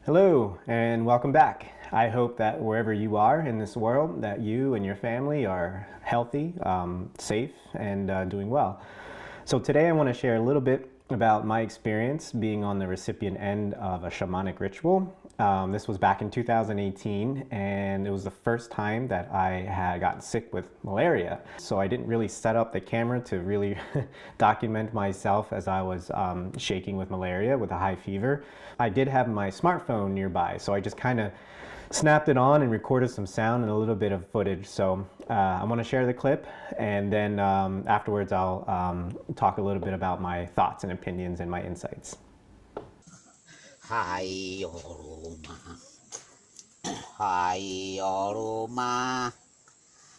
Hello and welcome back. I hope that wherever you are in this world, that you and your family are healthy, safe, and doing well. So today I want to share a little bit about my experience being on the recipient end of a shamanic ritual. This was back in 2018, and it was the first time that I had gotten sick with malaria. So I didn't really set up the camera to really document myself as I was shaking with malaria with a high fever. I did have my smartphone nearby, so I just kind of snapped it on and recorded some sound and a little bit of footage. So I want to share the clip, and then afterwards I'll talk a little bit about my thoughts and opinions and my insights. Hi Oroma, hi Oroma,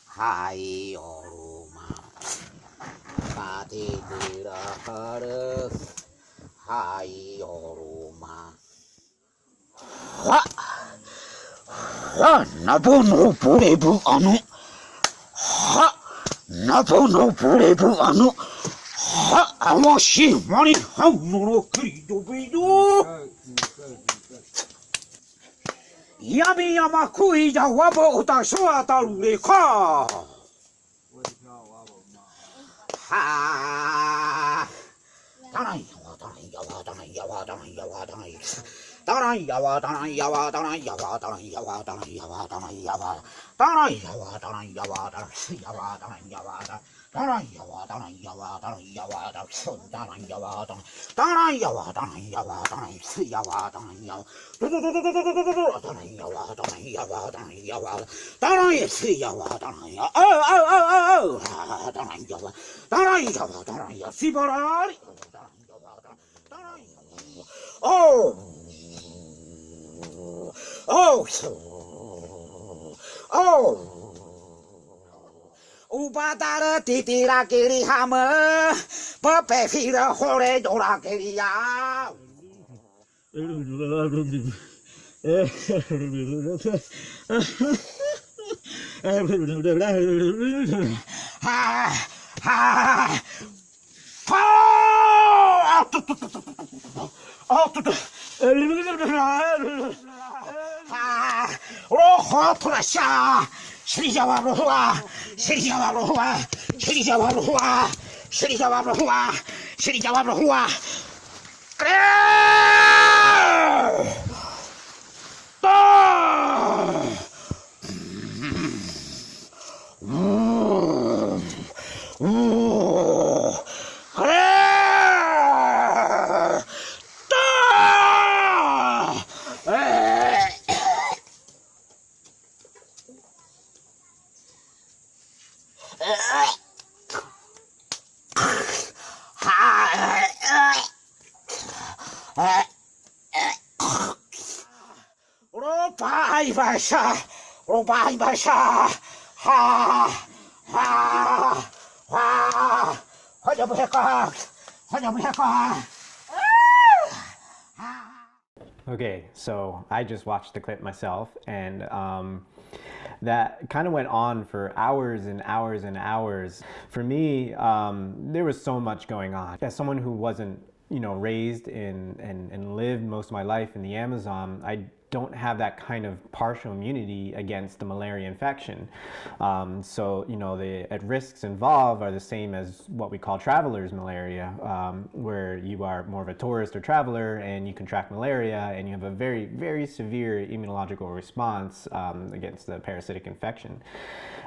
hi Oroma, Pati Tira Haras, hi Oroma. Ha! Ha! Nabono Purebu Anu. Ha! Nabono Purebu Anu. Ha! Awashi Mani Hamuro Krido Bido. Yami Yamakui da Wabo da Suata Leka. Ha! Tanai Yawa, Tanai Yawa, Tanai Yawa, Tanai Yawa, Tanai. Tanai Yawa, Tanai Yawa, Tanai Yawa, Tanai Yawa, Tanai Yawa, Tanai Yawa. Tanai Yawa, Tanai Yawa, Tanai Yawa, Tanai Yawa. Tanai Yawa, Tanai Yawa, Tanai Yawa, Tanai Yawa, Tanai Yawa, Tanai Yawa, Tanai Yawa, Tanai Yawa. Tanai Yawa, Tanai Yawa, Tanai Yawa. Tanai Yawa, Tanai Yawa. Oh. Tanai Yawa. Tanai Yawa, Tanai Yawa. Sibarari. Oh. Oh. Oh. Ubadara titira kiri hama, papefira hore dora kiria. Ha ha ha! Roho prasha. Shrijawa Rohua, Shrijawa Rohua, Shrijawa Rohua, Shrijawa Rohua, Shrijawa Rohua. Ropai basha, ropai basha, ha, ha, ha, hanya mereka, hanya mereka. Okay, so I just watched the clip myself, and that kind of went on for hours and hours and hours. For me, there was so much going on. As someone who wasn't, raised in and lived most of my life in the Amazon, I don't have that kind of partial immunity against the malaria infection. So, the at risks involved are the same as what we call traveler's malaria, where you are more of a tourist or traveler and you contract malaria and you have a very, very severe immunological response against the parasitic infection.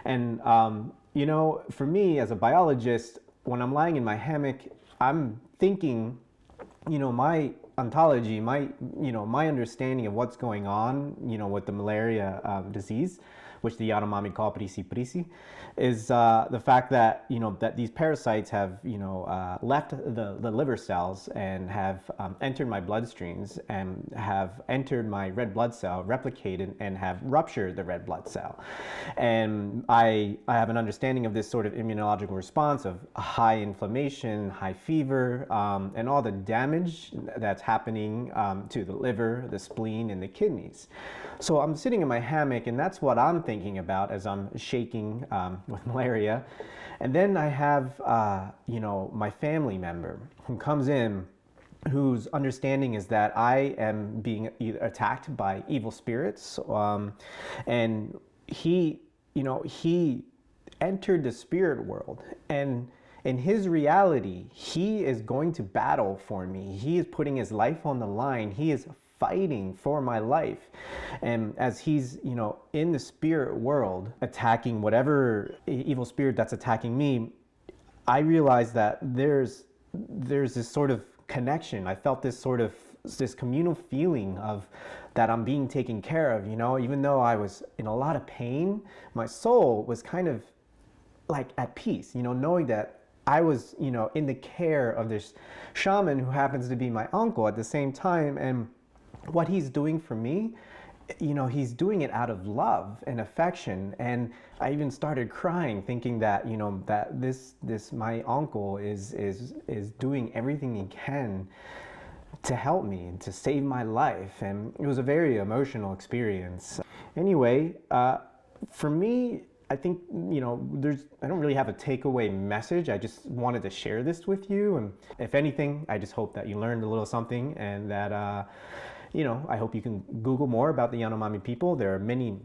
And, for me as a biologist, when I'm lying in my hammock, I'm thinking, my ontology, my understanding of what's going on, with the malaria disease, which the Yanomami call prisi prisi, is the fact that that these parasites have left the liver cells and have entered my bloodstreams and have entered my red blood cell, replicated, and have ruptured the red blood cell. And I have an understanding of this sort of immunological response of high inflammation, high fever, and all the damage that's happening to the liver, the spleen, and the kidneys. So I'm sitting in my hammock, and that's what I'm thinking about as I'm shaking with malaria. And then I have, my family member who comes in whose understanding is that I am being attacked by evil spirits, and he entered the spirit world, and in his reality, he is going to battle for me. He is putting his life on the line. He is fighting for my life. And as he's, in the spirit world, attacking whatever evil spirit that's attacking me, I realized that there's this sort of connection. I felt this communal feeling of that I'm being taken care of, even though I was in a lot of pain, my soul was kind of like at peace, knowing that I was, in the care of this shaman who happens to be my uncle at the same time. And what he's doing for me, he's doing it out of love and affection. And I even started crying, thinking that, that this my uncle is doing everything he can to help me, to save my life. And it was a very emotional experience. Anyway, for me, I think, I don't really have a takeaway message. I just wanted to share this with you. And if anything, I just hope that you learned a little something, and that, I hope you can Google more about the Yanomami people. There are many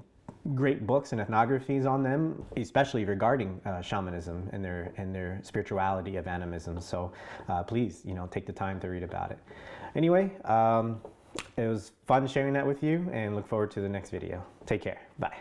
great books and ethnographies on them, especially regarding shamanism and their spirituality of animism. So please, take the time to read about it. Anyway, it was fun sharing that with you, and look forward to the next video. Take care. Bye.